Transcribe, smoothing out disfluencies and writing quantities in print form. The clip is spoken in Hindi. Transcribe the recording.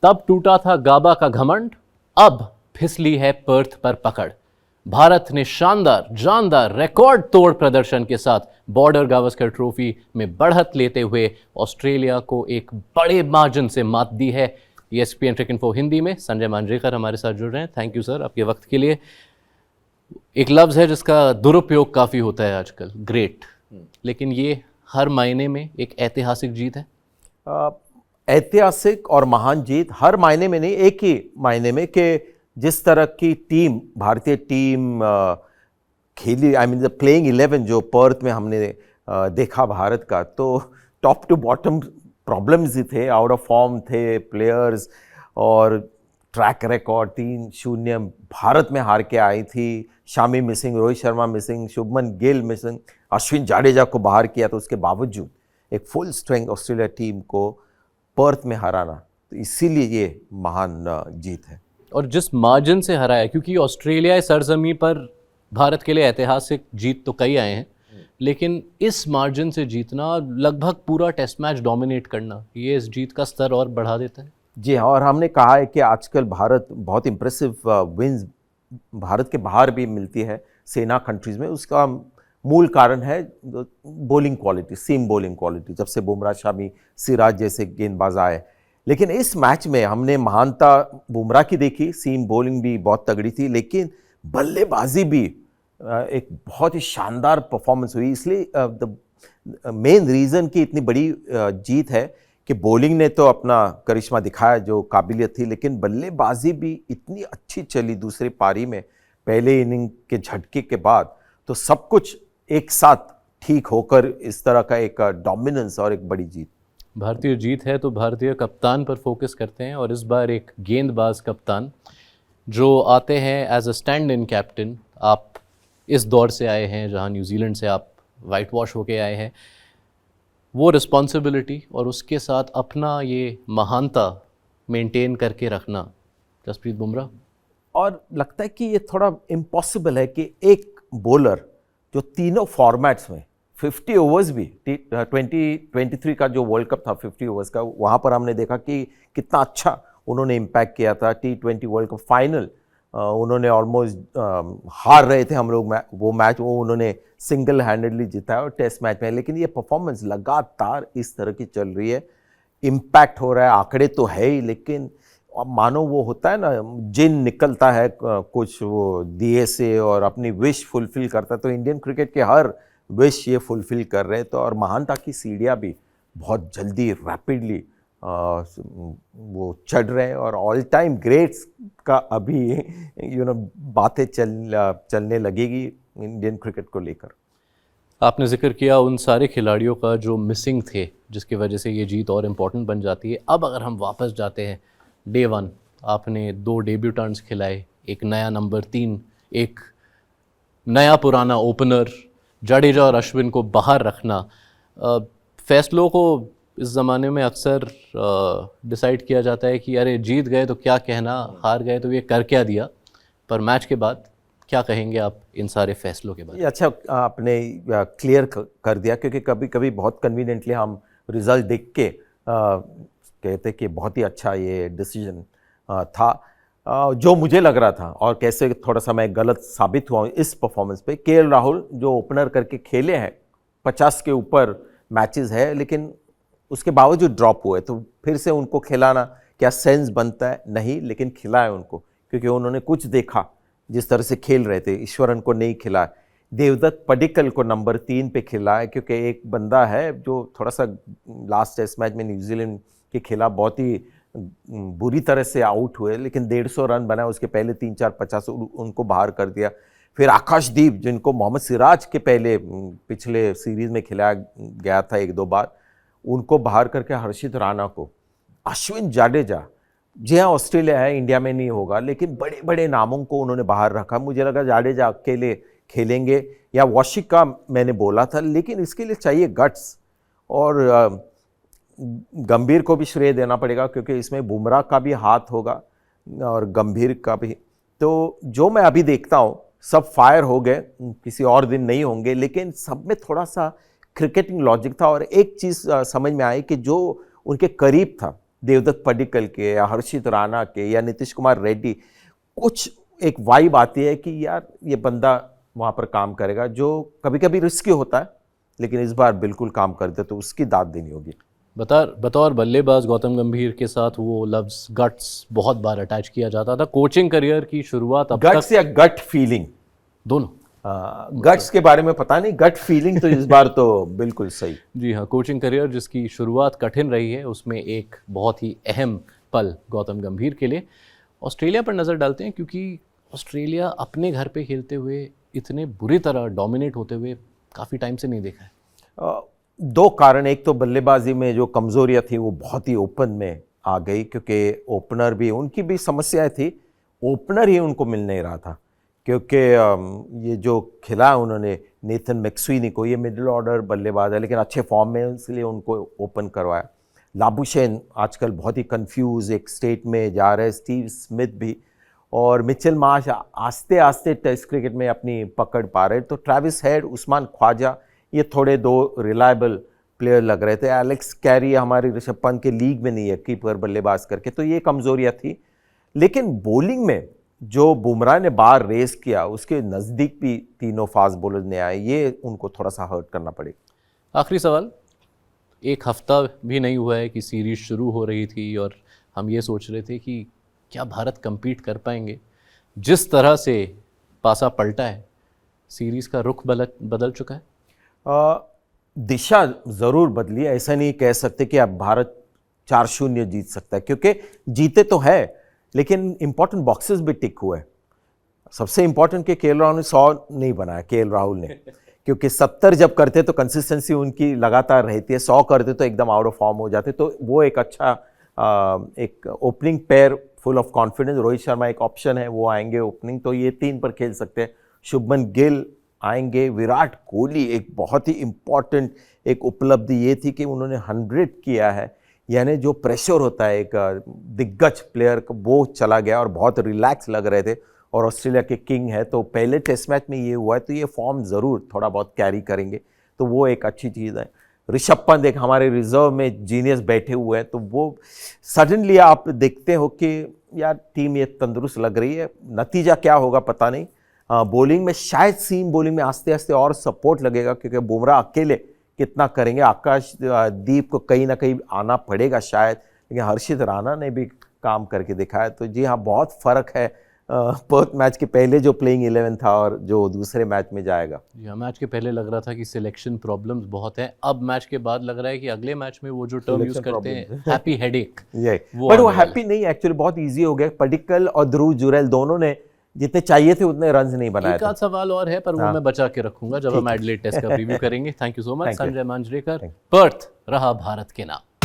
तब टूटा था गाबा का घमंड, अब फिसली है पर्थ पर पकड़। भारत ने शानदार जानदार रिकॉर्ड तोड़ प्रदर्शन के साथ बॉर्डर गावस्कर ट्रॉफी में बढ़त लेते हुए ऑस्ट्रेलिया को एक बड़े मार्जिन से मात दी है। ESPN ट्रिक इन्फो हिंदी में संजय मांजरेकर हमारे साथ जुड़ रहे हैं। थैंक यू सर आपके वक्त के लिए। एक लफ्ज़ है जिसका दुरुपयोग काफ़ी होता है आजकल, ग्रेट, लेकिन ये हर मायने में एक ऐतिहासिक जीत है। ऐतिहासिक और महान जीत हर मायने में नहीं, एक ही मायने में कि जिस तरह की टीम भारतीय टीम खेली, आई मीन द प्लेइंग 11 जो पर्थ में हमने देखा भारत का, तो टॉप टू बॉटम प्रॉब्लम्स ही थे, आउट ऑफ फॉर्म थे प्लेयर्स और ट्रैक रिकॉर्ड 3-0 भारत में हार के आई थी। Shami missing, Rohit Sharma missing, Shubman Gill missing, Ashwin Jadeja को बाहर किया, तो उसके बावजूद एक फुल स्ट्रेंथ ऑस्ट्रेलिया टीम को पर्थ में हराना, तो इसीलिए ये महान जीत है। और जिस मार्जिन से हराया, क्योंकि ऑस्ट्रेलिया सरजमी पर भारत के लिए ऐतिहासिक जीत तो कई आए हैं, लेकिन इस मार्जिन से जीतना, लगभग पूरा टेस्ट मैच डोमिनेट करना, ये इस जीत का स्तर और बढ़ा देता है। जी हाँ, और हमने कहा है कि आजकल भारत बहुत इम्प्रेसिव विंस भारत के बाहर भी मिलती है सेना कंट्रीज़ में। उसका मूल कारण है bowling quality, seam bowling quality, जब से बुमराह, शामी, सिराज जैसे गेंदबाज आए। लेकिन इस मैच में हमने महानता बुमराह की देखी, सीम बॉलिंग भी बहुत तगड़ी थी, लेकिन बल्लेबाजी भी एक बहुत ही शानदार परफॉर्मेंस हुई। इसलिए द मेन रीज़न की इतनी बड़ी जीत है कि बॉलिंग ने तो अपना करिश्मा दिखाया जो काबिलियत थी, लेकिन बल्लेबाजी भी इतनी अच्छी चली दूसरी पारी में, पहले इनिंग के झटके के बाद, तो सब कुछ एक साथ ठीक होकर इस तरह का एक डोमिनेंस और एक बड़ी जीत। भारतीय जीत है तो भारतीय कप्तान पर फोकस करते हैं, और इस बार एक गेंदबाज कप्तान जो आते हैं as a stand in captain. आप इस दौर से आए हैं जहां न्यूजीलैंड से आप वाइट वॉश होके आए हैं, वो रिस्पॉन्सिबिलिटी और उसके साथ अपना ये महानता मेंटेन करके रखना, जसप्रीत बुमराह। और लगता है कि ये थोड़ा इम्पॉसिबल है कि एक बॉलर जो तीनों फॉर्मेट्स में 50 ओवर्स भी, 2023 का जो वर्ल्ड कप था 50 ओवर्स का, वहाँ पर हमने देखा कि कितना अच्छा उन्होंने इम्पैक्ट किया था। T20 वर्ल्ड कप फाइनल उन्होंने ऑलमोस्ट हार रहे थे हम लोग, वो मैच वो उन्होंने सिंगल हैंडेडली जिताया और टेस्ट मैच में। लेकिन ये परफॉर्मेंस लगातार इस तरह की चल रही है, इम्पैक्ट हो रहा है, आंकड़े तो है ही, लेकिन मानो वो होता है ना, जिन निकलता है कुछ वो दिए से और अपनी विश फुलफिल करता है, तो इंडियन क्रिकेट के हर विश ये फुलफिल कर रहे हैं। तो और महानता की सीढ़ियाँ भी बहुत जल्दी रैपिडली वो चढ़ रहे हैं, और ऑल टाइम ग्रेट्स का अभी बातें चलने लगेगी इंडियन क्रिकेट को लेकर। आपने जिक्र किया उन सारे खिलाड़ियों का जो मिसिंग थे, जिसकी वजह से ये जीत और इम्पोर्टेंट बन जाती है। अब अगर हम वापस जाते हैं डे 1, आपने 2 डेब्यूटेंट्स खिलाए, एक नया नंबर 3, एक नया पुराना ओपनर, जाडेजा और अश्विन को बाहर रखना। फैसलों को इस ज़माने में अक्सर डिसाइड किया जाता है कि अरे जीत गए तो क्या कहना, हार गए तो ये कर क्या दिया, पर मैच के बाद क्या कहेंगे आप इन सारे फैसलों के बाद? अच्छा आपने क्लियर कर दिया, क्योंकि कभी कभी बहुत कन्वीनियंटली हम रिजल्ट देख के कहते कि बहुत ही अच्छा ये डिसीजन था, जो मुझे लग रहा था, और कैसे थोड़ा सा मैं गलत साबित हुआ इस परफॉर्मेंस पे। KL राहुल जो ओपनर करके खेले हैं, 50 के ऊपर मैचेस है, लेकिन उसके बावजूद ड्रॉप हुए, तो फिर से उनको खिलाना क्या सेंस बनता है? नहीं, लेकिन खिलाया उनको, क्योंकि उन्होंने कुछ देखा जिस तरह से खेल रहे थे। ईश्वरन को नहीं खिलाया, देवदत्त पडिक्कल को नंबर 3 पे खिलाया, क्योंकि एक बंदा है जो थोड़ा सा लास्ट टेस्ट मैच में न्यूजीलैंड के खिलाफ बहुत ही बुरी तरह से आउट हुए, लेकिन 150 रन बनाए, उसके पहले 3-4 50 उनको बाहर कर दिया। फिर आकाशदीप, जिनको मोहम्मद सिराज के पहले पिछले सीरीज में खिलाया गया था 1-2 बार, उनको बाहर करके हर्षित राणा को, अश्विन जाडेजा, जी हाँ ऑस्ट्रेलिया है, इंडिया में नहीं होगा, लेकिन बड़े बड़े नामों को उन्होंने बाहर रखा। मुझे लगा जाडेजा अकेले खेलेंगे या वॉशिक का मैंने बोला था, लेकिन इसके लिए चाहिए गट्स, और गंभीर को भी श्रेय देना पड़ेगा, क्योंकि इसमें बुमराह का भी हाथ होगा और गंभीर का भी। तो जो मैं अभी देखता हूँ, सब फायर हो गए, किसी और दिन नहीं होंगे, लेकिन सब में थोड़ा सा क्रिकेटिंग लॉजिक था। और एक चीज़ समझ में आई कि जो उनके करीब था, देवदत्त पडिक्कल के या हर्षित राणा के या नीतीश कुमार रेड्डी, कुछ एक वाइब आती है कि यार ये बंदा वहाँ पर काम करेगा, जो कभी कभी रिस्की होता है लेकिन इस बार बिल्कुल काम करते, तो उसकी दाद देनी होगी। बतौर बल्लेबाज गौतम गंभीर के साथ वो लफ्ज़ गट्स बहुत बार अटैच किया जाता था। कोचिंग करियर की शुरुआत अब गट्स या गट फीलिंग, दोनों। गट्स के बारे में पता नहीं, गट फीलिंग तो इस बार तो बिल्कुल सही। जी हाँ, कोचिंग करियर जिसकी शुरुआत कठिन रही है, उसमें एक बहुत ही अहम पल गौतम गंभीर के लिए। ऑस्ट्रेलिया पर नज़र डालते हैं, क्योंकि ऑस्ट्रेलिया अपने घर पे खेलते हुए इतने बुरी तरह डोमिनेट होते हुए काफ़ी टाइम से नहीं देखा है। दो कारण, एक तो बल्लेबाजी में जो कमजोरियां थी वो बहुत ही ओपन में आ गई, क्योंकि ओपनर भी, उनकी भी समस्याएं थी, ओपनर ही उनको मिल नहीं रहा था। क्योंकि ये जो खिला उन्होंने नेथन मैक्सवेनी को, ये मिडिल ऑर्डर बल्लेबाज है लेकिन अच्छे फॉर्म में, इसलिए उनको ओपन करवाया। लाबुशेन आजकल बहुत ही कंफ्यूज एक स्टेट में जा रहे, स्टीव स्मिथ भी, और मिचेल मार्श आस्ते आस्ते टेस्ट क्रिकेट में अपनी पकड़ पा रहे। तो ट्रेविस हेड, उस्मान ख्वाजा, ये थोड़े दो रिलायबल प्लेयर लग रहे थे। एलेक्स कैरी हमारी ऋषभ पंत के लीग में नहीं है कीपर बल्लेबाज करके, तो ये कमजोरियां थी। लेकिन बॉलिंग में जो बुमराह ने बार रेस किया, उसके नज़दीक भी तीनों फास्ट बॉलर ने आए, ये उनको थोड़ा सा हर्ट करना पड़ेगा। आखिरी सवाल, एक हफ्ता भी नहीं हुआ है कि सीरीज शुरू हो रही थी और हम ये सोच रहे थे कि क्या भारत compete कर पाएंगे। जिस तरह से पासा पलटा है, सीरीज का रुख बदल चुका है। दिशा ज़रूर बदली है, ऐसा नहीं कह सकते कि अब भारत 4-0 जीत सकता है, क्योंकि जीते तो है लेकिन इंपॉर्टेंट बॉक्सेस भी टिक हुए। सबसे इंपॉर्टेंट कि केएल राहुल ने 100 नहीं बनाया, केएल राहुल ने, क्योंकि 70 जब करते तो कंसिस्टेंसी उनकी लगातार रहती है, 100 करते तो एकदम आउट ऑफ फॉर्म हो जाते। तो वो एक अच्छा एक opening pair full of confidence, Rohit Sharma एक ऑप्शन है, वो आएंगे ओपनिंग, तो ये 3 पर खेल सकते हैं। शुभमन गिल आएंगे, विराट कोहली, एक बहुत ही इम्पॉर्टेंट एक उपलब्धि ये थी कि उन्होंने 100 किया है, यानी जो प्रेशर होता है एक दिग्गज प्लेयर का, वो चला गया और बहुत रिलैक्स लग रहे थे, और ऑस्ट्रेलिया के किंग है, तो पहले टेस्ट मैच में ये हुआ है, तो ये फॉर्म ज़रूर थोड़ा बहुत कैरी करेंगे, तो वो एक अच्छी चीज़ है। ऋषभ पंत एक हमारे रिजर्व में जीनियस बैठे हुए हैं, तो वो सडनली आप देखते हो कि यार टीम ये तंदुरुस्त लग रही है। नतीजा क्या होगा पता नहीं। बॉलिंग में शायद सीम बॉलिंग में आस्ते आस्ते और सपोर्ट लगेगा, क्योंकि बुमराह अकेले कितना करेंगे, आकाशदीप को कहीं ना कहीं आना पड़ेगा शायद, लेकिन हर्षित राणा ने भी काम करके दिखाया। तो जी हाँ, बहुत फ़र्क है पर्थ मैच के पहले जो प्लेइंग 11 था और जो दूसरे मैच में जाएगा। जी हाँ, मैच के पहले लग रहा था कि सिलेक्शन प्रॉब्लम्स बहुत हैं, अब मैच के बाद लग रहा है कि अगले मैच में वो जो टर्म यूज़ करते हैं हैप्पी हेडेक, बट वो हैप्पी नहीं, एक्चुअली बहुत इजी हो गया। पडिक्कल और ध्रुव जुरैल दोनों ने जितने चाहिए थे उतने रन्स नहीं बनाए। एक आध सवाल और है, पर वो मैं बचा के रखूंगा जब हम एडिलेड टेस्ट का रिव्यू करेंगे। Thank you so much Sanjay Manjrekar. Perth रहा भारत के नाम।